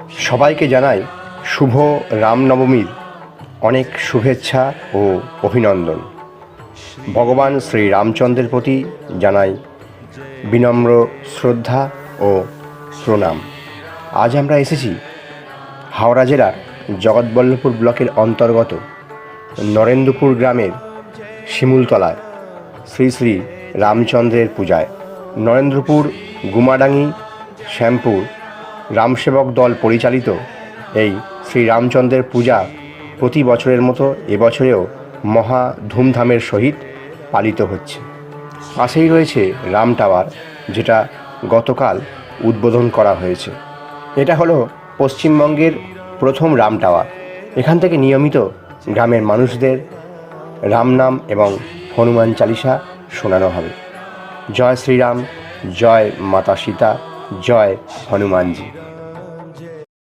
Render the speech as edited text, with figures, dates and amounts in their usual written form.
সবাইকে জানাই শুভ রামনবমীর অনেক শুভেচ্ছা ও অভিনন্দন। ভগবান শ্রী রামচন্দ্রের প্রতি জানাই বিনম্র শ্রদ্ধা ও প্রণাম। আজ আমরা এসেছি হাওড়া জেলার জগৎবল্লভপুর ব্লকের অন্তর্গত নরেন্দ্রপুর গ্রামের শিমুলতলায় শ্রী শ্রী রামচন্দ্রের পূজায়। নরেন্দ্রপুর গুমাডাঙ্গি শ্যামপুর রামসেবক দল পরিচালিত এই শ্রী রামচন্দ্রের পূজা প্রতি বছরের মতো এবছরেও মহা ধুমধামের সহিত পালিত হচ্ছে। পাশেই রয়েছে রাম টাওয়ার, যেটা গতকাল উদ্বোধন করা হয়েছে। এটা হলো পশ্চিমবঙ্গের প্রথম রাম টাওয়ার। এখান থেকে নিয়মিত গ্রামের মানুষদের রাম নাম এবং হনুমান চালিসা শোনানো হবে। জয় শ্রীরাম, জয় মাতা সীতা, জয় হনুমানজি।